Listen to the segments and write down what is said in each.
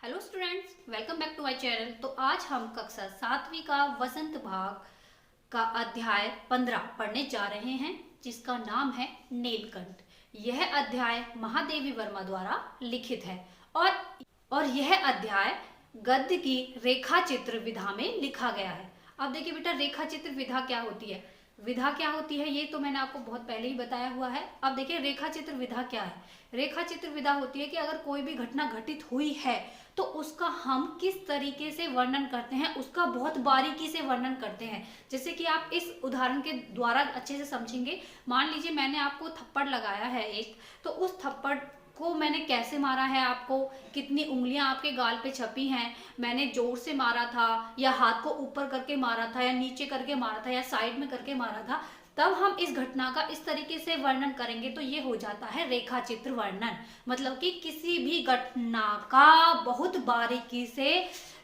Hello students, welcome back to my channel. तो आज हम कक्षा 7वीं का वसंत भाग का अध्याय 15 पढ़ने जा रहे हैं, जिसका नाम है नीलकंठ। यह अध्याय महादेवी वर्मा द्वारा लिखित है और यह अध्याय गद्य की रेखा चित्र विधा में लिखा गया है। अब देखिए बेटा, रेखा चित्र विधा क्या होती है, विधा क्या होती है ये तो मैंने आपको बहुत पहले ही बताया हुआ है। अब देखिए रेखा चित्र विधा क्या है। रेखा चित्र विधा होती है कि अगर कोई भी घटना घटित हुई है तो उसका हम किस तरीके से वर्णन करते हैं, उसका बहुत बारीकी से वर्णन करते हैं। जैसे कि आप इस उदाहरण के द्वारा अच्छे से समझेंगे। मान लीजिए मैंने आपको थप्पड़ लगाया है एक, तो उस थप्पड़ को मैंने कैसे मारा है, आपको कितनी उंगलियां आपके गाल पे छपी हैं, मैंने जोर से मारा था या हाथ को ऊपर करके मारा था या नीचे करके मारा था या साइड में करके मारा था, तब हम इस घटना का इस तरीके से वर्णन करेंगे तो ये हो जाता है रेखा चित्र वर्णन। मतलब कि किसी भी घटना का बहुत बारीकी से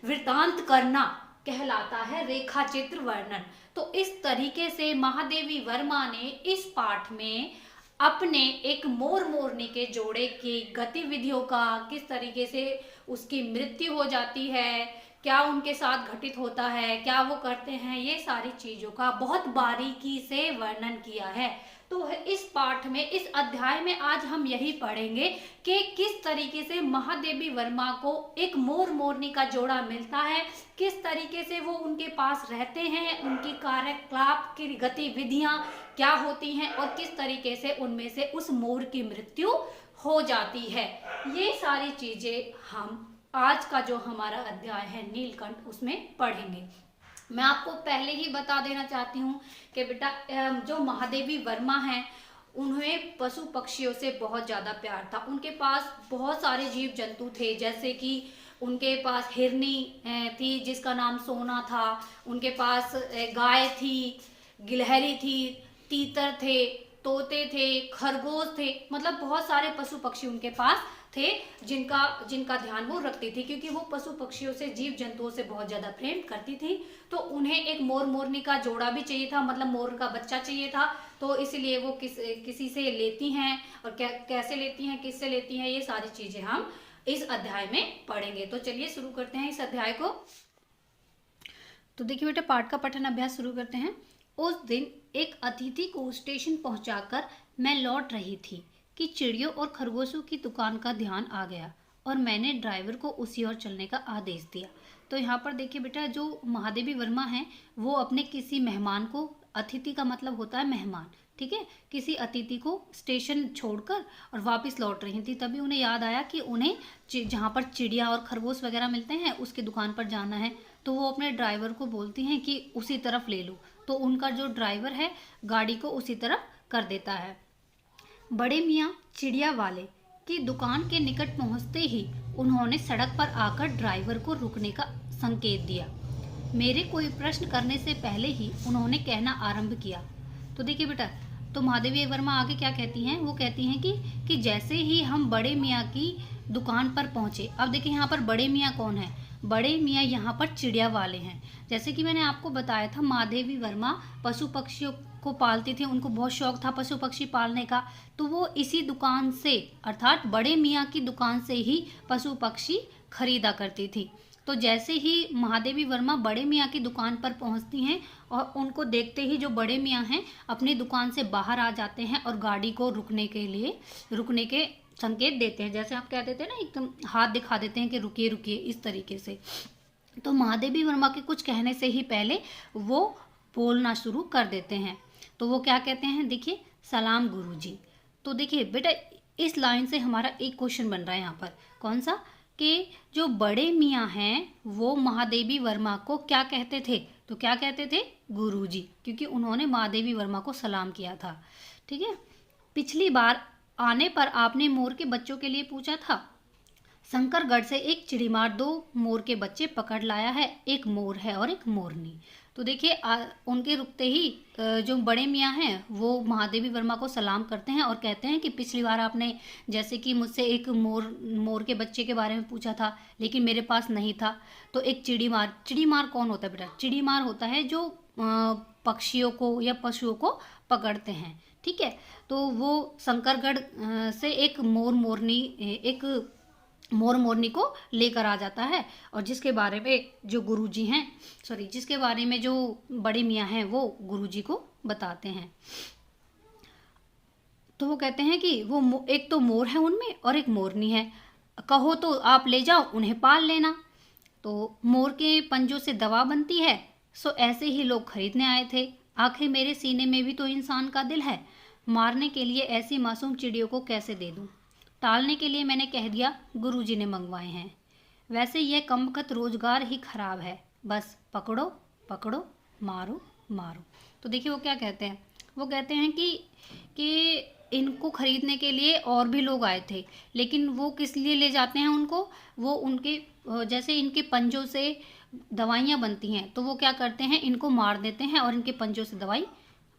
वृतांत करना कहलाता है रेखा चित्र वर्णन। तो इस तरीके से महादेवी वर्मा ने इस पाठ में अपने एक मोर मोरनी के जोड़े की गतिविधियों का, किस तरीके से उसकी मृत्यु हो जाती है, क्या उनके साथ घटित होता है, क्या वो करते हैं, ये सारी चीजों का बहुत बारीकी से वर्णन किया है। तो इस पाठ में, इस अध्याय में आज हम यही पढ़ेंगे कि किस तरीके से महादेवी वर्मा को एक मोर मोरनी का जोड़ा मिलता है, किस तरीके से वो उनके पास रहते हैं, उनकी कार्यकलाप की गतिविधियां क्या होती हैं और किस तरीके से उनमें से उस मोर की मृत्यु हो जाती है। ये सारी चीजें हम आज का जो हमारा अध्याय है नीलकंठ, उसमें पढ़ेंगे। मैं आपको पहले ही बता देना चाहती हूँ कि बेटा, जो महादेवी वर्मा हैं उन्हें पशु पक्षियों से बहुत ज़्यादा प्यार था। उनके पास बहुत सारे जीव जंतु थे, जैसे कि उनके पास हिरनी थी जिसका नाम सोना था, उनके पास गाय थी, गिलहरी थी, तीतर थे, तोते थे, खरगोश थे, मतलब बहुत सारे पशु पक्षी उनके पास थे जिनका ध्यान वो रखती थी, क्योंकि वो पशु पक्षियों से, जीव जंतुओं से बहुत ज्यादा प्रेम करती थी। तो उन्हें एक मोर मोरनी का जोड़ा भी चाहिए था, मतलब मोर का बच्चा चाहिए था। तो इसलिए वो किसी से लेती हैं और कैसे लेती हैं, किससे लेती हैं, ये सारी चीजें हम इस अध्याय में पढ़ेंगे। तो चलिए शुरू करते हैं इस अध्याय को। तो देखिए बेटा, पाठ का पठन अभ्यास शुरू करते हैं। उस दिन एक अतिथि को स्टेशन पहुंचाकर मैं लौट रही थी कि चिड़ियों और खरगोशों की दुकान का ध्यान आ गया और मैंने ड्राइवर को उसी ओर चलने का आदेश दिया। तो यहाँ पर देखिए बेटा, जो महादेवी वर्मा हैं वो अपने किसी मेहमान को, अतिथि का मतलब होता है मेहमान, ठीक है, किसी अतिथि को स्टेशन छोड़कर और वापस लौट रही थी। तभी उन्हें याद आया कि उन्हें जहाँ पर चिड़िया और खरगोश वगैरह मिलते हैं उसकी दुकान पर जाना है। तो वो अपने ड्राइवर को बोलती हैं कि उसी तरफ ले लो। तो उनका जो ड्राइवर है गाड़ी को उसी तरफ कर देता है। बड़े मियाँ चिड़िया वाले की दुकान के निकट पहुंचते ही उन्होंने सड़क पर आकर ड्राइवर को रुकने का संकेत दिया। मेरे कोई प्रश्न करने से पहले ही उन्होंने कहना आरंभ किया। तो देखिए बेटा, तो महादेवी वर्मा आगे क्या कहती हैं, वो कहती हैं कि जैसे ही हम बड़े मियाँ की दुकान पर पहुंचे। अब देखिए यहाँ पर बड़े मियाँ कौन है, बड़े मियाँ यहाँ पर चिड़िया वाले हैं। जैसे कि मैंने आपको बताया था, महादेवी वर्मा पशु पक्षियों को पालती थी, उनको बहुत शौक था पशु पक्षी पालने का। तो वो इसी दुकान से, अर्थात बड़े मियाँ की दुकान से ही पशु पक्षी खरीदा करती थी। तो जैसे ही महादेवी वर्मा बड़े मियाँ की दुकान पर पहुंचती हैं और उनको देखते ही जो बड़े मियाँ हैं अपनी दुकान से बाहर आ जाते हैं और गाड़ी को रुकने के संकेत देते हैं। जैसे आप कह देते हैं ना, एकदम हाथ दिखा देते हैं कि रुकिए रुकिए, इस तरीके से। तो महादेवी वर्मा के कुछ कहने से ही पहले वो बोलना शुरू कर देते हैं। तो वो क्या कहते हैं, देखिए, सलाम गुरुजी। तो देखिए बेटा, इस लाइन से हमारा एक क्वेश्चन बन रहा है यहाँ पर। कौन सा? कि जो बड़े मियाँ हैं वो महादेवी वर्मा को क्या कहते थे? तो क्या कहते थे? गुरुजी, क्योंकि उन्होंने महादेवी वर्मा को सलाम किया था। ठीक है। पिछली बार आने पर आपने मोर के बच्चों के लिए पूछा था। शंकरगढ़ से एक चिड़ीमार 2 मोर के बच्चे पकड़ लाया है, एक मोर है और एक मोरनी। तो देखिए, उनके रुकते ही जो बड़े मियाँ हैं वो महादेवी वर्मा को सलाम करते हैं और कहते हैं कि पिछली बार आपने जैसे कि मुझसे एक मोर के बच्चे के बारे में पूछा था, लेकिन मेरे पास नहीं था। तो एक चिड़ीमार कौन होता है बेटा? चिड़ीमार होता है जो पक्षियों को या पशुओं को पकड़ते हैं, ठीक है। तो वो शंकरगढ़ से एक मोरनी, एक मोर मोरनी को लेकर आ जाता है, और जिसके बारे में जो गुरुजी हैं, जिसके बारे में जो बड़े मियाँ हैं वो गुरुजी को बताते हैं। तो वो कहते हैं कि वो एक तो मोर है उनमें और एक मोरनी है, कहो तो आप ले जाओ उन्हें पाल लेना। तो मोर के पंजों से दवा बनती है, सो ऐसे ही लोग खरीदने आए थे। आखिर मेरे सीने में भी तो इंसान का दिल है, मारने के लिए ऐसी मासूम चिड़ियों को कैसे दे दूं। टालने के लिए मैंने कह दिया गुरुजी ने मंगवाए हैं। वैसे यह कमबख्त रोजगार ही खराब है, बस पकड़ो पकड़ो, मारो मारो। तो देखिए वो क्या कहते हैं, वो कहते हैं कि इनको खरीदने के लिए और भी लोग आए थे, लेकिन वो किस लिए ले जाते हैं उनको, वो उनके जैसे इनके पंजों से दवाइयाँ बनती हैं, तो वो क्या करते हैं, इनको मार देते हैं और इनके पंजों से दवाई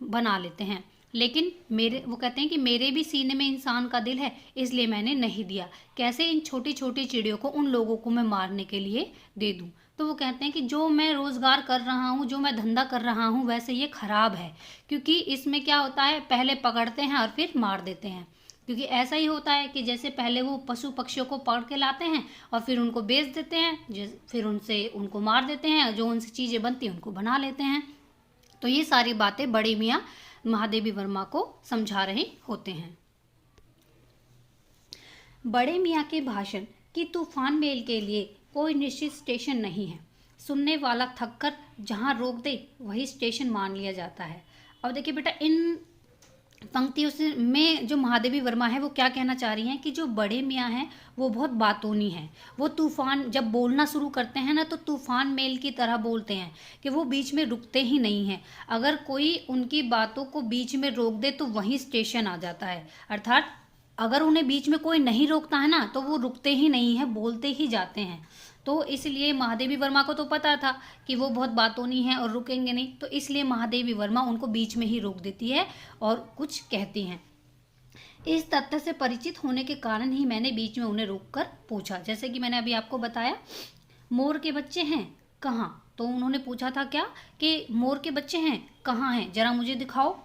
बना लेते हैं। लेकिन वो कहते हैं कि मेरे भी सीने में इंसान का दिल है, इसलिए मैंने नहीं दिया। कैसे इन छोटी छोटी चिड़ियों को उन लोगों को मैं मारने के लिए दे दूं। तो वो कहते हैं कि जो मैं रोज़गार कर रहा हूँ, जो मैं धंधा कर रहा हूँ, वैसे ये खराब है, क्योंकि इसमें क्या होता है, पहले पकड़ते हैं और फिर मार देते हैं। क्योंकि ऐसा ही होता है कि जैसे पहले वो पशु पक्षियों को पकड़ के लाते हैं और फिर उनको बेच देते हैं, फिर उनसे उनको मार देते हैं, जो उनसे चीज़ें बनती हैं उनको बना लेते हैं। तो ये सारी बातें बड़े मियाँ महादेवी वर्मा को समझा रहे होते हैं। बड़े मियाँ के भाषण कि तूफान मेल के लिए कोई निश्चित स्टेशन नहीं है, सुनने वाला थक कर जहाँ रोक दे वही स्टेशन मान लिया जाता है। अब देखिए बेटा, इन पंक्तियों से में जो महादेवी वर्मा है वो क्या कहना चाह रही हैं कि जो बड़े मियाँ हैं वो बहुत बातूनी हैं। वो तूफान जब बोलना शुरू करते हैं ना, तो तूफान मेल की तरह बोलते हैं कि वो बीच में रुकते ही नहीं हैं। अगर कोई उनकी बातों को बीच में रोक दे तो वहीं स्टेशन आ जाता है। अर्थात अगर उन्हें बीच में कोई नहीं रोकता है ना, तो वो रुकते ही नहीं है, बोलते ही जाते हैं। तो इसलिए महादेवी वर्मा को तो पता था कि वो बहुत बातूनी है और रुकेंगे नहीं, तो इसलिए महादेवी वर्मा उनको बीच में ही रोक देती है और कुछ कहती हैं। इस तथ्य से परिचित होने के कारण ही मैंने बीच में उन्हें रोककर पूछा, जैसे कि मैंने अभी आपको बताया, मोर के बच्चे हैं कहाँ। तो उन्होंने पूछा था क्या कि मोर के बच्चे हैं कहाँ हैं, जरा मुझे दिखाओ।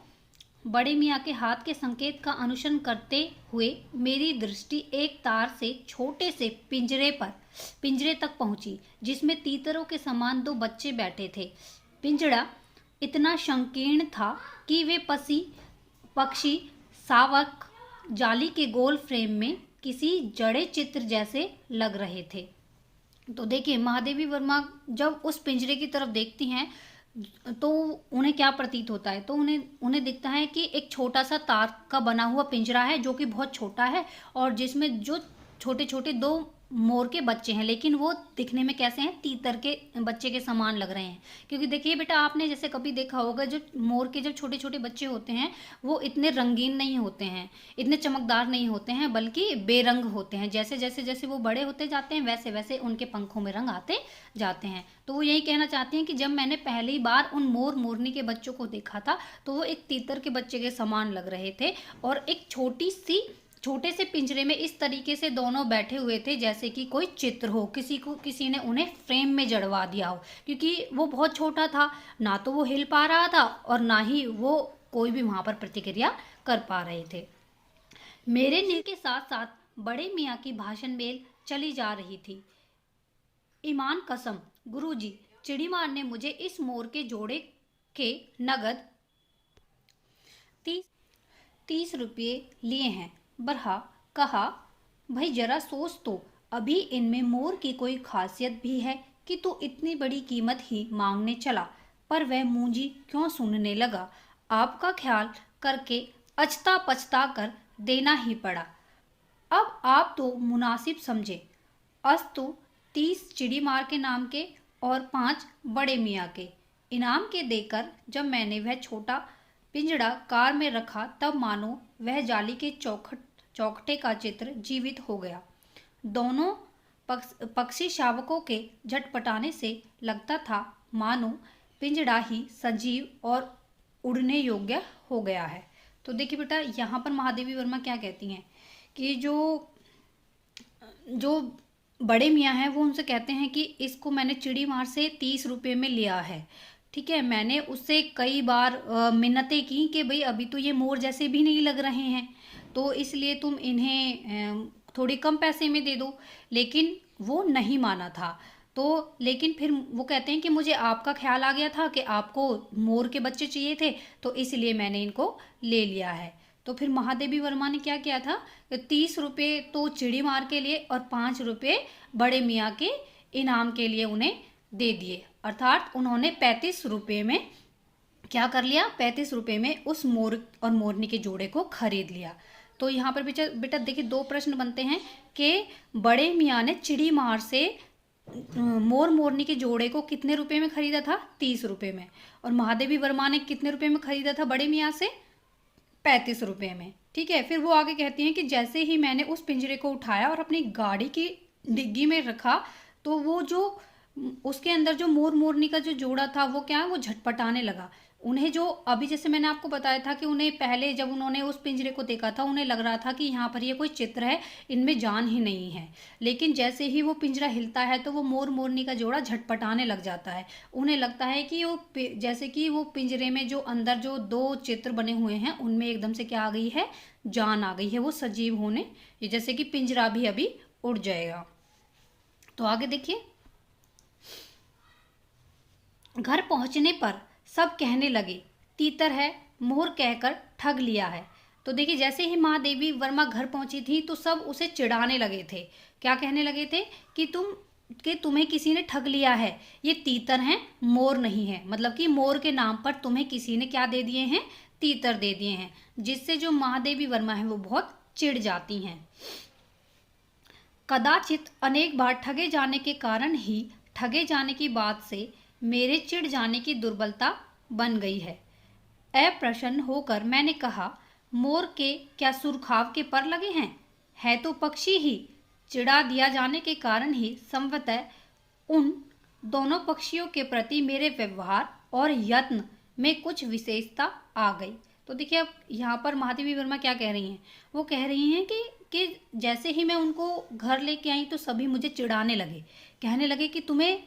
बड़े मियाँ के हाथ के संकेत का अनुसरण करते हुए मेरी दृष्टि एक तार से छोटे से पिंजरे तक पहुंची, जिसमें तीतरों के समान 2 बच्चे बैठे थे। पिंजड़ा इतना संकीर्ण था कि वे पक्षी सावक जाली के गोल फ्रेम में किसी जड़े चित्र जैसे लग रहे थे। तो देखिए महादेवी वर्मा जब उस पिंजरे की तरफ देखती हैं तो उन्हें क्या प्रतीत होता है, तो उन्हें दिखता है कि एक छोटा सा तार का बना हुआ पिंजरा है, जो कि बहुत छोटा है, और जिसमें जो छोटे छोटे 2 मोर के बच्चे हैं, लेकिन वो दिखने में कैसे हैं, तीतर के बच्चे के समान लग रहे हैं। क्योंकि देखिए बेटा, आपने जैसे कभी देखा होगा, जो मोर के जब छोटे छोटे बच्चे होते हैं वो इतने रंगीन नहीं होते हैं, इतने चमकदार नहीं होते हैं, बल्कि बेरंग होते हैं। जैसे जैसे जैसे वो बड़े होते जाते हैं वैसे वैसे उनके पंखों में रंग आते जाते हैं। तो वो यही कहना चाहती हैं कि जब मैंने पहली बार उन मोर मोरनी के बच्चों को देखा था तो वो एक तीतर के बच्चे के समान लग रहे थे, और एक छोटे से पिंजरे में इस तरीके से दोनों बैठे हुए थे जैसे कि कोई चित्र हो, किसी ने उन्हें फ्रेम में जड़वा दिया हो, क्योंकि वो बहुत छोटा था, ना तो वो हिल पा रहा था और ना ही वो कोई भी वहां पर प्रतिक्रिया कर पा रहे थे। मेरे नील के साथ साथ बड़े मियाँ की भाषण मेल चली जा रही थी। ईमान कसम गुरुजी, चिड़ीमार ने मुझे इस मोर के जोड़े के नगद 30 रुपये लिए हैं। बरहा कहा, भाई जरा सोच तो, अभी इनमें मोर की कोई खासियत भी है कि तू इतनी बड़ी कीमत ही मांगने चला। पर वह मूंजी क्यों सुनने लगा। आपका ख्याल करके अचता पछता कर देना ही पड़ा। अब आप तो मुनासिब समझे। अस्तु 30 चिड़ीमार के नाम के और 5 बड़े मियाँ के इनाम के देकर जब मैंने वह छोटा पिंजड़ा कार में रखा, तब मानो वह जाली के चौखटे का चित्र जीवित हो गया। दोनों पक्षी शावकों के झटपटाने से लगता था मानो पिंजड़ा ही सजीव और उड़ने योग्य हो गया है। तो देखिए बेटा, यहाँ पर महादेवी वर्मा क्या कहती हैं कि जो बड़े मियाँ हैं वो उनसे कहते हैं कि इसको मैंने चिड़ीमार से 30 रुपये में लिया है, ठीक है। मैंने उससे कई बार मिन्नतें की कि भाई अभी तो ये मोर जैसे भी नहीं लग रहे हैं, तो इसलिए तुम इन्हें थोड़ी कम पैसे में दे दो, लेकिन वो नहीं माना था। तो लेकिन फिर वो कहते हैं कि मुझे आपका ख्याल आ गया था कि आपको मोर के बच्चे चाहिए थे, तो इसलिए मैंने इनको ले लिया है। तो फिर महादेवी वर्मा ने क्या किया था, 30 रुपये तो चिड़ी मार के लिए और 5 रुपये बड़े मियाँ के इनाम के लिए उन्हें दे दिए। अर्थात उन्होंने 35 रुपये में क्या कर लिया, 35 रुपये में उस मोर और मोरनी के जोड़े को खरीद लिया। तो यहाँ पर बेटा देखिए 2 प्रश्न बनते हैं कि बड़े मियाँ ने चिड़ी मार से मोर मोरनी के जोड़े को कितने रुपए में खरीदा था, 30 रुपये में, और महादेवी वर्मा ने कितने रुपए में खरीदा था बड़े मियाँ से, 35 रुपये में। ठीक है, फिर वो आगे कहती हैं कि जैसे ही मैंने उस पिंजरे को उठाया और अपनी गाड़ी की डिग्गी में रखा, तो वो जो उसके अंदर जो मोर मोरनी का जो जोड़ा था वो क्या है, वो झटपटाने लगा। उन्हें जो अभी जैसे मैंने आपको बताया था कि उन्हें पहले जब उन्होंने उस पिंजरे को देखा था उन्हें लग रहा था कि यहाँ पर ये कोई चित्र है, इनमें जान ही नहीं है। लेकिन जैसे ही वो पिंजरा हिलता है तो वो मोर मोरनी का जोड़ा झटपटाने लग जाता है। उन्हें लगता है कि वो जैसे कि वो पिंजरे में जो अंदर जो 2 चित्र बने हुए हैं उनमें एकदम से क्या आ गई है, जान आ गई है, वो सजीव होने, जैसे कि पिंजरा भी अभी उड़ जाएगा। तो आगे देखिए, घर पहुंचने पर सब कहने लगे तीतर है, मोर कहकर ठग लिया है। तो देखिए जैसे ही महादेवी वर्मा घर पहुंची थी तो सब उसे चिढ़ाने लगे थे। क्या कहने लगे थे कि तुम्हें किसी ने ठग लिया है, ये तीतर हैं, मोर नहीं है। मतलब कि मोर के नाम पर तुम्हें किसी ने क्या दे दिए हैं, तीतर दे दिए हैं, जिससे जो महादेवी वर्मा है वो बहुत चिढ़ जाती हैं। कदाचित अनेक बार ठगे जाने के कारण ही ठगे जाने की बात से मेरे चिढ़ जाने की दुर्बलता बन गई है। अप्रसन्न होकर मैंने कहा, मोर के क्या सुरखाव के पर लगे हैं, है तो पक्षी ही। चिढ़ा दिया जाने के कारण ही संभवतः उन दोनों पक्षियों के प्रति मेरे व्यवहार और यत्न में कुछ विशेषता आ गई। तो देखिए अब यहाँ पर महादेवी वर्मा क्या कह रही हैं, वो कह रही हैं कि जैसे ही मैं उनको घर लेके आई तो सभी मुझे चिढ़ाने लगे, कहने लगे कि तुम्हें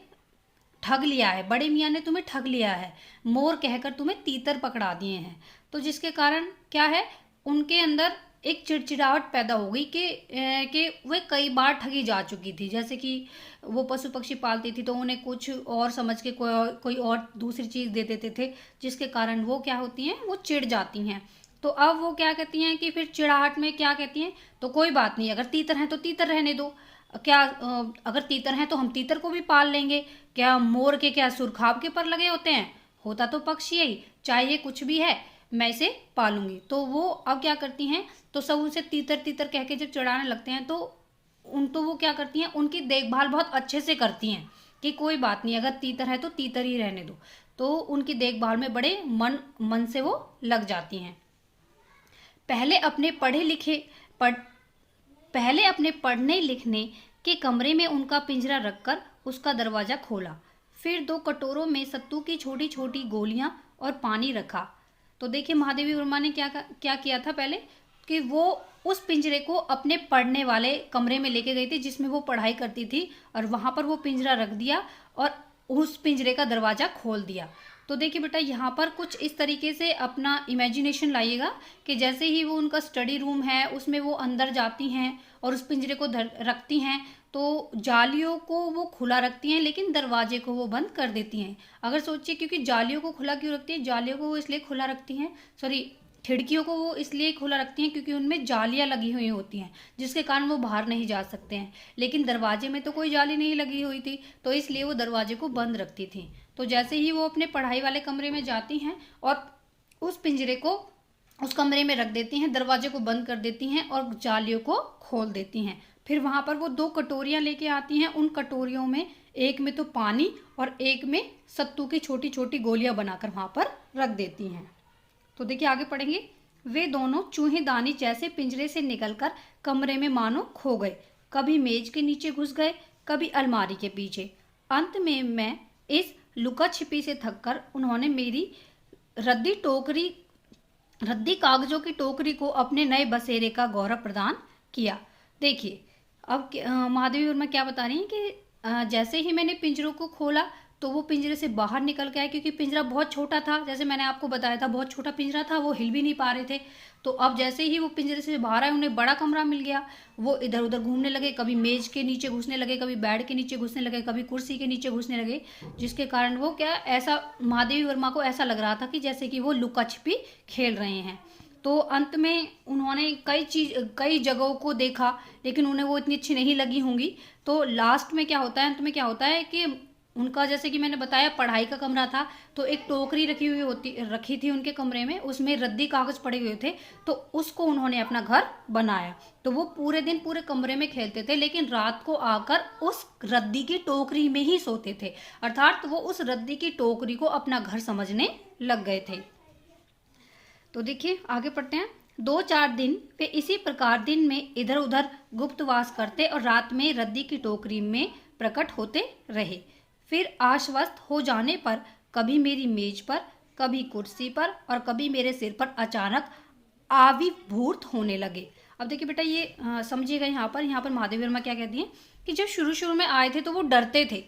ठग लिया है, बड़े मियाँ ने तुम्हें ठग लिया है, मोर कहकर तुम्हें तीतर पकड़ा दिए हैं। तो जिसके कारण क्या है, उनके अंदर एक चिड़चिड़ाहट पैदा हो गई कि वे कई बार ठगी जा चुकी थी। जैसे कि वो पशु पक्षी पालती थी तो उन्हें कुछ और समझ के कोई और दूसरी चीज़ दे देते थे, जिसके कारण वो क्या होती हैं, वो चिढ़ जाती हैं। तो अब वो क्या कहती हैं कि फिर चिड़ाहट में क्या कहती हैं, तो कोई बात नहीं, अगर तीतर हैं तो तीतर रहने दो, क्या अगर तीतर हैं तो हम तीतर को भी पाल लेंगे, क्या मोर के क्या सुरखाब के पर लगे होते हैं, होता तो पक्षी ही, चाहे ये कुछ भी है, मैं इसे पालूंगी। तो वो अब क्या करती हैं, तो सब उनसे तीतर तीतर कह के जब चिढ़ाने लगते हैं तो वो क्या करती हैं, उनकी देखभाल बहुत अच्छे से करती हैं कि कोई बात नहीं, अगर तीतर है तो तीतर ही रहने दो। तो उनकी देखभाल में बड़े मन से वो लग जाती हैं। पहले अपने पढ़ने लिखने के कमरे में उनका पिंजरा रखकर उसका दरवाज़ा खोला, फिर 2 कटोरों में सत्तू की छोटी छोटी गोलियां और पानी रखा। तो देखिए महादेवी वर्मा ने क्या किया था पहले, कि वो उस पिंजरे को अपने पढ़ने वाले कमरे में लेके गई थी जिसमें वो पढ़ाई करती थी, और वहाँ पर वो पिंजरा रख दिया और उस पिंजरे का दरवाज़ा खोल दिया। तो देखिए बेटा यहाँ पर कुछ इस तरीके से अपना इमेजिनेशन लाइएगा कि जैसे ही वो उनका स्टडी रूम है उसमें वो अंदर जाती हैं और उस पिंजरे को रखती हैं, तो जालियों को वो खुला रखती हैं लेकिन दरवाजे को वो बंद कर देती हैं। अगर सोचिए, क्योंकि जालियों को खुला क्यों रखती हैं, जालियों को वो इसलिए खुला रखती हैं, खिड़कियों को वो इसलिए खुला रखती हैं क्योंकि उनमें जालियाँ लगी हुई होती हैं जिसके कारण वो बाहर नहीं जा सकते हैं। लेकिन दरवाजे में तो कोई जाली नहीं लगी हुई थी, तो इसलिए वो दरवाजे को बंद रखती थी। तो जैसे ही वो अपने पढ़ाई वाले कमरे में जाती हैं और उस पिंजरे को उस कमरे में रख देती हैं, दरवाजे को बंद कर देती हैं और जालियों को खोल देती हैं। फिर वहाँ पर वो 2 कटोरियाँ लेके आती हैं, उन कटोरियों में एक में तो पानी और एक में सत्तू की छोटी छोटी गोलियाँ बनाकर वहाँ पर रख देती हैं। तो देखिए आगे पढ़ेंगे, वे दोनों चूहेदानी जैसे पिंजरे से निकलकर कमरे में मानो खो गए, कभी मेज के नीचे घुस गए, कभी अलमारी के पीछे। अंत में मैं इस लुका छिपी से थककर उन्होंने मेरी रद्दी कागजों की टोकरी को अपने नए बसेरे का गौरव प्रदान किया। देखिए अब महादेवी वर्मा क्या बता रही हैं कि जैसे ही मैंने पिंजरों को खोला तो वो पिंजरे से बाहर निकल के आए, क्योंकि पिंजरा बहुत छोटा था, जैसे मैंने आपको बताया था बहुत छोटा पिंजरा था, वो हिल भी नहीं पा रहे थे। तो अब जैसे ही वो पिंजरे से बाहर आए, उन्हें बड़ा कमरा मिल गया। वो इधर उधर घूमने लगे, कभी मेज के नीचे घुसने लगे, कभी बेड के नीचे घुसने लगे, कभी कुर्सी के नीचे घुसने लगे, जिसके कारण वो क्या, ऐसा महादेवी वर्मा को ऐसा लग रहा था कि जैसे कि वो लुका छिपी खेल रहे हैं। तो अंत में उन्होंने कई जगहों को देखा, लेकिन उन्हें वो इतनी अच्छी नहीं लगी होंगी। तो लास्ट में क्या होता है, अंत में क्या होता है कि उनका, जैसे कि मैंने बताया, पढ़ाई का कमरा था, तो एक टोकरी रखी थी उनके कमरे में, उसमें रद्दी कागज पड़े हुए थे, तो उसको उन्होंने अपना घर बनाया। तो वो पूरे दिन पूरे कमरे में खेलते थे, लेकिन रात को आकर उस रद्दी की टोकरी में ही सोते थे, अर्थात वो उस रद्दी की टोकरी को अपना घर समझने लग गए थे। तो देखिए आगे पढ़ते हैं। 2-4 दिन वे इसी प्रकार दिन में इधर उधर गुप्तवास करते और रात में रद्दी की टोकरी में प्रकट होते रहे। फिर आश्वस्त हो जाने पर कभी मेरी मेज पर, कभी कुर्सी पर और कभी मेरे सिर पर अचानक आविर्भूत होने लगे। अब देखिए बेटा, ये समझिएगा, यहाँ पर महादेवी वर्मा क्या कहती हैं कि जब शुरू शुरू में आए थे तो वो डरते थे।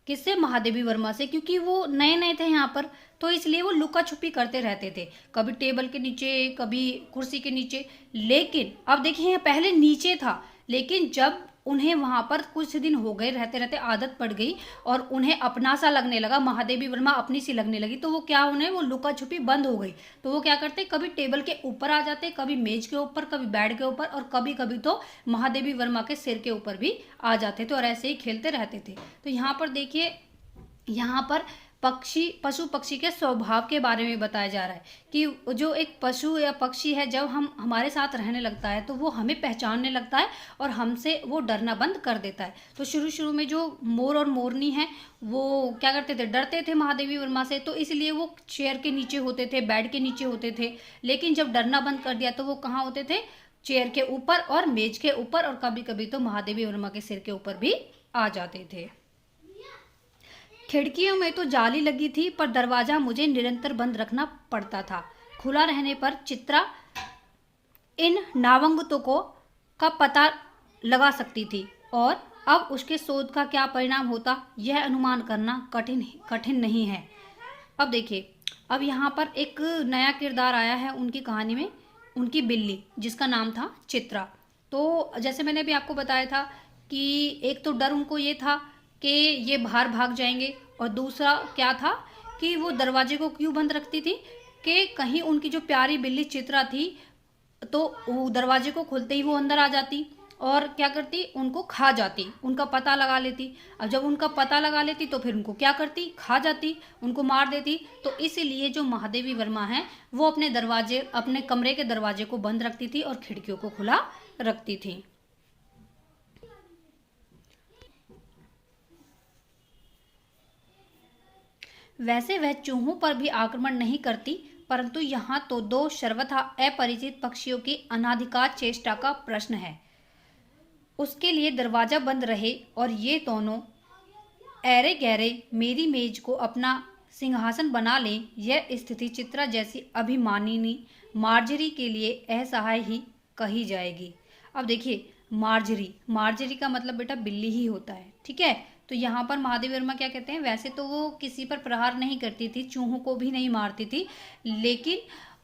किससे? महादेवी वर्मा से, क्योंकि वो नए नए थे यहाँ पर, तो इसलिए वो लुका छुपी करते रहते थे, कभी टेबल के नीचे, कभी कुर्सी के नीचे। लेकिन अब देखिए, पहले नीचे था, लेकिन जब उन्हें वहां पर कुछ दिन हो गए, रहते रहते आदत पड़ गई और उन्हें अपना सा लगने लगा, महादेवी वर्मा अपनी सी लगने लगी, तो वो क्या, उन्हें वो लुका छुपी बंद हो गई। तो वो क्या करते, कभी टेबल के ऊपर आ जाते, कभी मेज के ऊपर, कभी बेड के ऊपर, और कभी कभी तो महादेवी वर्मा के सिर के ऊपर भी आ जाते थे और ऐसे ही खेलते रहते थे। तो यहाँ पर देखिए, यहाँ पर पशु पक्षी के स्वभाव के बारे में बताया जा रहा है कि जो एक पशु या पक्षी है, जब हम हमारे साथ रहने लगता है तो वो हमें पहचानने लगता है और हमसे वो डरना बंद कर देता है। तो शुरू शुरू में जो मोर और मोरनी हैं, वो क्या करते थे, डरते थे महादेवी वर्मा से, तो इसलिए वो चेयर के नीचे होते थे, बेड के नीचे होते थे। लेकिन जब डरना बंद कर दिया तो वो कहाँ होते थे, चेयर के ऊपर और मेज के ऊपर, और कभी कभी तो महादेवी वर्मा के सिर के ऊपर भी आ जाते थे। खिड़कियों में तो जाली लगी थी, पर दरवाजा मुझे निरंतर बंद रखना पड़ता था। खुला रहने पर चित्रा इन नावंगतों का पता लगा सकती थी, और अब उसके शोध का क्या परिणाम होता, यह अनुमान करना कठिन नहीं है। अब देखिए, अब यहाँ पर एक नया किरदार आया है उनकी कहानी में, उनकी बिल्ली, जिसका नाम था चित्रा। तो जैसे मैंने भी आपको बताया था कि एक तो डर उनको ये था कि ये बाहर भाग जाएंगे, और दूसरा क्या था कि वो दरवाजे को क्यों बंद रखती थी, कि कहीं उनकी जो प्यारी बिल्ली चित्रा थी, तो वो दरवाजे को खुलते ही वो अंदर आ जाती और क्या करती, उनको खा जाती, उनका पता लगा लेती। अब जब उनका पता लगा लेती तो फिर उनको क्या करती, खा जाती, उनको मार देती। तो इसीलिए जो महादेवी वर्मा है, वो अपने कमरे के दरवाजे को बंद रखती थी और खिड़कियों को खुला रखती थी। वैसे वह चूहों पर भी आक्रमण नहीं करती, परंतु यहाँ तो 2 सर्वथा अपरिचित पक्षियों की अनाधिकार चेष्टा का प्रश्न है। उसके लिए दरवाजा बंद रहे और ये दोनों ऐरे गहरे मेरी मेज को अपना सिंहासन बना लें, यह स्थिति चित्रा जैसी अभिमानिनी मार्जरी के लिए असहाय ही कही जाएगी। अब देखिए, मार्जरी का मतलब बेटा बिल्ली ही होता है, ठीक है। तो यहाँ पर महादेवी वर्मा क्या कहते हैं, वैसे तो वो किसी पर प्रहार नहीं करती थी, चूहों को भी नहीं मारती थी, लेकिन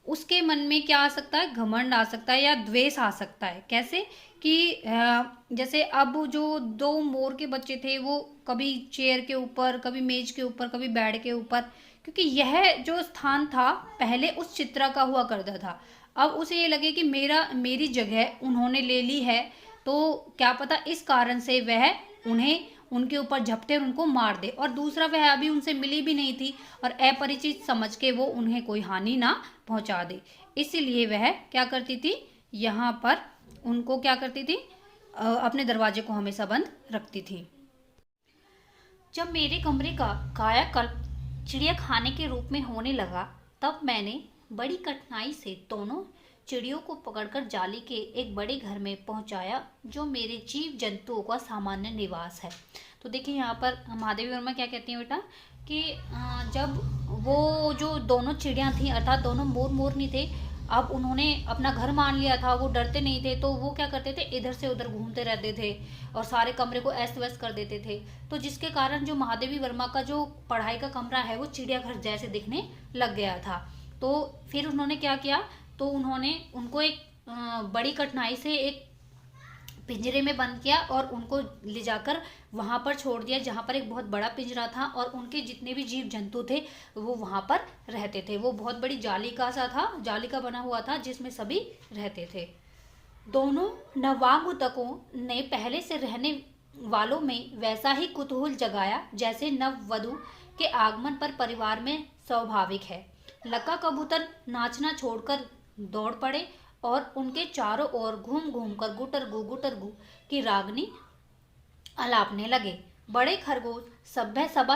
उसके मन में क्या आ सकता है, घमंड आ सकता है या द्वेष आ सकता है। कैसे कि जैसे अब जो 2 मोर के बच्चे थे, वो कभी चेयर के ऊपर, कभी मेज के ऊपर, कभी बेड के ऊपर, क्योंकि यह जो स्थान था पहले उस चित्रा का हुआ करता था। अब उसे ये लगे कि मेरी जगह उन्होंने ले ली है, तो क्या पता इस कारण से वह उनके ऊपर झपटे और उनको मार दे। और दूसरा, वह अभी उनसे मिली भी नहीं थी और अपरिचित समझ के वो उन्हें कोई हानि ना पहुंचा दे, इसीलिए वह क्या करती थी, यहाँ पर उनको क्या करती थी, अपने दरवाजे को हमेशा बंद रखती थी। जब मेरे कमरे का कायाकल्प चिड़िया खाने के रूप में होने लगा, तब मैंने बड़ी कठिनाई से दोनों चिड़ियों को पकड़कर जाली के एक बड़े घर में पहुंचाया, जो मेरे जीव जंतुओं का सामान्य निवास है। तो देखिए, यहाँ पर महादेवी वर्मा क्या कहती हैं बेटा कि जब वो जो दोनों चिड़िया थी, अर्थात दोनों मोर मोरनी थे, अब उन्होंने अपना घर मान लिया था, वो डरते नहीं थे, तो वो क्या करते थे, इधर से उधर घूमते रहते थे और सारे कमरे को अस्त व्यस्त कर देते थे। तो जिसके कारण जो महादेवी वर्मा का जो पढ़ाई का कमरा है वो चिड़ियाघर जैसे दिखने लग गया था। तो फिर उन्होंने क्या किया, तो उन्होंने उनको एक बड़ी कठिनाई से एक पिंजरे में बंद किया और उनको ले जाकर वहां पर छोड़ दिया, जहां पर एक बहुत बड़ा पिंजरा था और उनके जितने भी जीव जंतु थे वो वहां पर रहते थे। वो बहुत बड़ी जाली का सा था, जाली का बना हुआ था जिसमें सभी रहते थे। दोनों नवागुतकों ने पहले से रहने वालों में वैसा ही कुतूहल जगाया जैसे नववधु के आगमन पर परिवार में स्वाभाविक है। लक्का कबूतर नाचना छोड़कर दौड़ पड़े और उनके चारों ओर घूम घूम कर गुटरगू की रागनी अलापने लगे। बड़े खरगोश सभ्य सभा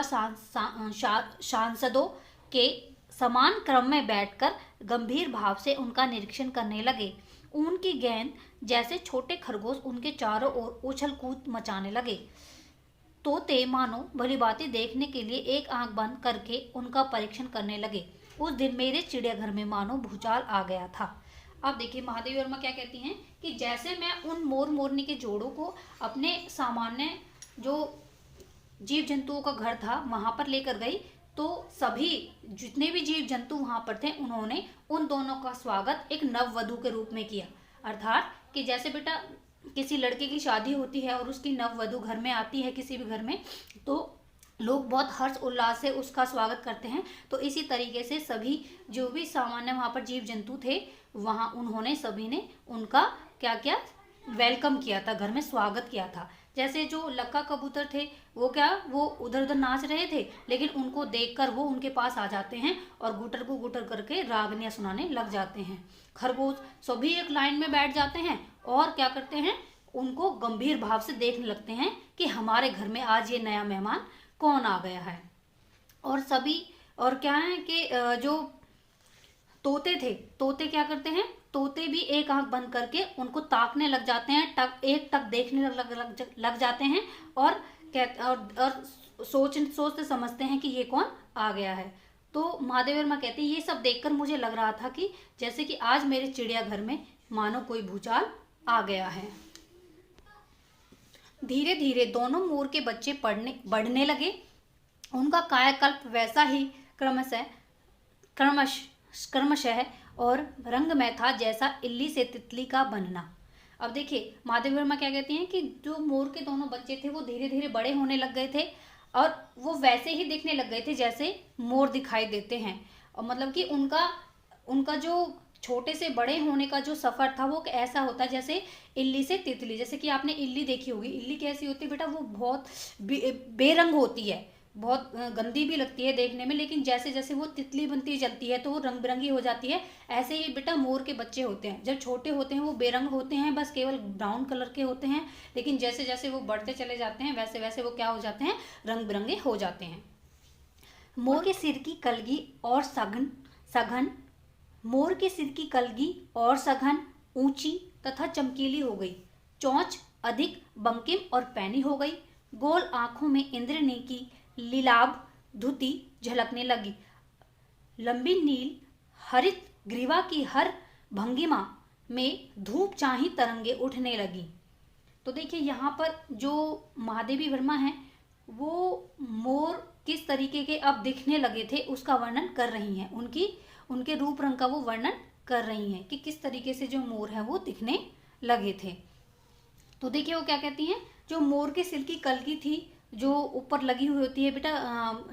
सांसदों के समान क्रम में बैठकर गंभीर भाव से उनका निरीक्षण करने लगे। ऊन की गेंद जैसे छोटे खरगोश उनके चारों ओर उछल कूद मचाने लगे। तोते मानो भलीभांति देखने के लिए एक आंख बंद करके उनका परीक्षण करने लगे। उस दिन मेरे चिड़ियाघर में मानो भूचाल आ गया था। अब देखिए महादेवी वर्मा क्या कहती हैं कि जैसे मैं उन मोर मोरनी के जोड़ों को अपने सामान्य जो जीव जंतुओं का घर था वहां पर लेकर गई, तो सभी जितने भी जीव जंतु वहां पर थे उन्होंने उन दोनों का स्वागत एक नववधु के रूप में किया। अर्थात कि जैसे बेटा किसी लड़के की शादी होती है और उसकी नववधु घर में आती है किसी भी घर में, तो लोग बहुत हर्ष उल्लास से उसका स्वागत करते हैं। तो इसी तरीके से सभी जो भी सामान्य वहां पर जीव जंतु थे वहां उन्होंने सभी ने उनका क्या किया, वेलकम किया था, घर में स्वागत किया था। जैसे जो लक्का कबूतर थे वो वो उधर उधर नाच रहे थे, लेकिन उनको देखकर वो उनके पास आ जाते हैं और गुटर करके रागनियां सुनाने लग जाते हैं। खरगोश सभी एक लाइन में बैठ जाते हैं और क्या करते हैं, उनको गंभीर भाव से देखने लगते हैं कि हमारे घर में आज ये नया मेहमान कौन आ गया है। और सभी और क्या है कि जो तोते थे, तोते क्या करते हैं, तोते भी एक आंख बंद करके उनको ताकने लग जाते हैं, एक टक देखने लग जाते हैं और सोचते समझते हैं कि ये कौन आ गया है। तो महादेवी वर्मा कहते हैं ये सब देखकर मुझे लग रहा था कि जैसे कि आज मेरे चिड़ियाघर में मानो कोई भूचाल आ गया है। धीरे धीरे दोनों मोर के बच्चे बढ़ने लगे। उनका कायाकल्प वैसा ही क्रमशः और रंगमय था जैसा इल्ली से तितली का बनना। अब देखिए महादेवी वर्मा क्या कहती हैं कि जो मोर के दोनों बच्चे थे वो धीरे धीरे बड़े होने लग गए थे और वो वैसे ही दिखने लग गए थे जैसे मोर दिखाई देते हैं। और मतलब कि उनका जो छोटे से बड़े होने का जो सफर था वो ऐसा होता है जैसे इल्ली से तितली। जैसे कि आपने इल्ली देखी होगी, इल्ली कैसी होती है बेटा, वो बहुत बेरंग होती है, बहुत गंदी भी लगती है देखने में, लेकिन जैसे जैसे वो तितली बनती चलती है तो वो रंग बिरंगी हो जाती है। ऐसे ही बेटा मोर के बच्चे होते हैं, जब छोटे होते हैं वो बेरंग होते हैं, बस केवल ब्राउन कलर के होते हैं, लेकिन जैसे जैसे वो बढ़ते चले जाते हैं वैसे वैसे वो क्या हो जाते हैं, रंग बिरंगे हो जाते हैं। मोर के सिर की कलगी और सघन मोर के सिर की कलगी और सघन ऊंची तथा चमकीली हो गई। चोंच अधिक बंकिम और पैनी हो गई। गोल आंखों में इंद्रनी की लीलाभ धुति झलकने लगी। लंबी नील हरित ग्रीवा की हर भंगिमा में धूप चाही तरंगे उठने लगी। तो देखिए यहाँ पर जो महादेवी वर्मा है वो मोर किस तरीके के अब दिखने लगे थे उसका वर्णन कर रही हैं, उनके रूप रंग का वो वर्णन कर रही हैं कि किस तरीके से जो मोर है वो दिखने लगे थे। तो देखिए वो क्या कहती हैं, जो मोर के सिर की कलगी थी जो ऊपर लगी हुई होती है बेटा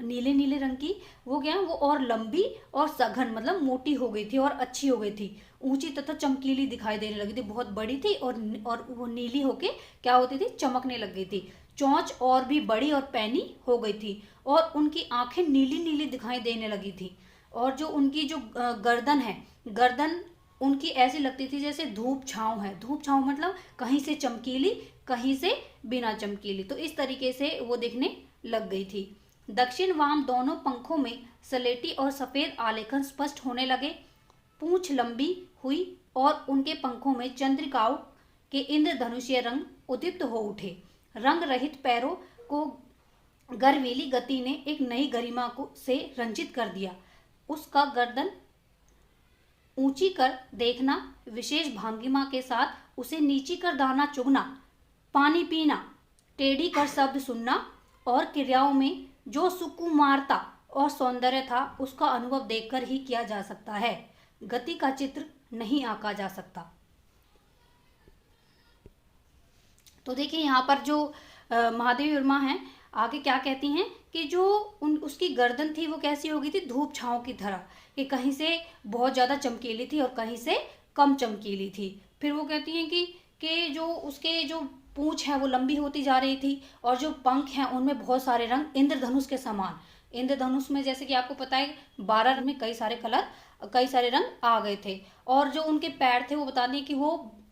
नीले नीले रंग की, वो क्या है वो और लंबी और सघन मतलब मोटी हो गई थी और अच्छी हो गई थी। ऊंची तथा चमकीली दिखाई देने लगी थी, बहुत बड़ी थी और वो नीली होके क्या होती थी, चमकने लग गई थी। चोंच और भी बड़ी और पैनी हो गई थी और उनकी आंखें नीली नीली दिखाई देने लगी थी। और जो उनकी जो गर्दन है, गर्दन उनकी ऐसी लगती थी जैसे धूप छांव है। धूप छांव मतलब कहीं से चमकीली कहीं से बिना चमकीली, तो इस तरीके से वो दिखने लग गई थी। दक्षिण वाम दोनों पंखों में सलेटी और सफेद आलेखन स्पष्ट होने लगे। पूंछ लंबी हुई और उनके पंखों में चंद्रिकाओं के इंद्रधनुषीय रंग उद्दीप्त हो उठे। रंग रहित पैरों को गर्वीली गति ने एक नई गरिमा को से रंजित कर दिया। ऊंची कर देखना, विशेष भंगिमा के साथ उसे नीची कर दाना चुगना, पानी पीना, टेढ़ी कर शब्द सुनना और क्रियाओं में जो सुकुमारता और सौंदर्य था उसका अनुभव देखकर ही किया जा सकता है। गति का चित्र नहीं आंका जा सकता। तो देखिए यहाँ पर जो महादेवी वर्मा हैं आगे क्या कहती हैं कि जो उसकी गर्दन थी वो कैसी हो गई थी, धूप छांव की तरह, कि कहीं से बहुत ज़्यादा चमकीली थी और कहीं से कम चमकीली थी। फिर वो कहती हैं कि जो उसके जो पूंछ है वो लंबी होती जा रही थी और जो पंख हैं उनमें बहुत सारे रंग इंद्रधनुष के समान। इंद्रधनुष में जैसे कि आपको पता है 12 में कई सारे कलर, कई सारे रंग आ गए थे। और जो उनके पैर थे वो बताते हैं कि वो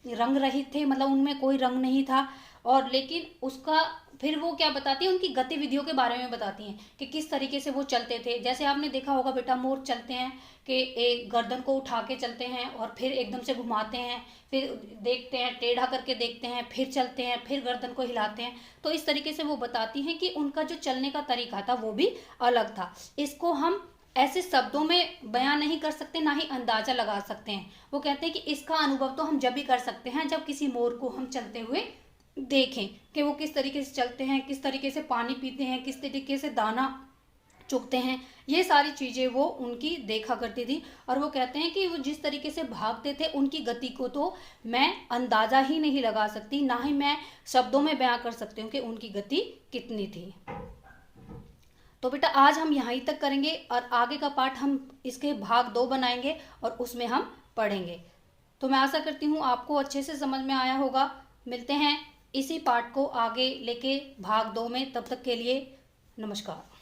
रंग रहित थे, मतलब उनमें कोई रंग नहीं था। और लेकिन उसका फिर वो क्या बताती है, उनकी गतिविधियों के बारे में बताती हैं कि किस तरीके से वो चलते थे। जैसे आपने देखा होगा बेटा, मोर चलते हैं कि एक गर्दन को उठा के चलते हैं और फिर एकदम से घुमाते हैं, फिर देखते हैं, टेढ़ा करके देखते हैं, फिर चलते हैं, फिर गर्दन को हिलाते हैं। तो इस तरीके से वो बताती हैं कि उनका जो चलने का तरीका था वो भी अलग था। इसको हम ऐसे शब्दों में बयां नहीं कर सकते, ना ही अंदाजा लगा सकते हैं। वो कहते हैं कि इसका अनुभव तो हम जब भी कर सकते हैं जब किसी मोर को हम चलते हुए देखें कि वो किस तरीके से चलते हैं, किस तरीके से पानी पीते हैं, किस तरीके से दाना चुगते हैं। ये सारी चीज़ें वो उनकी देखा करती थी। और वो कहते हैं कि वो जिस तरीके से भागते थे उनकी गति को तो मैं अंदाज़ा ही नहीं लगा सकती, ना ही मैं शब्दों में बयां कर सकती हूँ कि उनकी गति कितनी थी। तो बेटा आज हम यहीं तक करेंगे और आगे का पार्ट हम इसके भाग 2 बनाएंगे और उसमें हम पढ़ेंगे। तो मैं आशा करती हूँ आपको अच्छे से समझ में आया होगा। मिलते हैं इसी पार्ट को आगे लेके भाग 2 में, तब तक के लिए नमस्कार।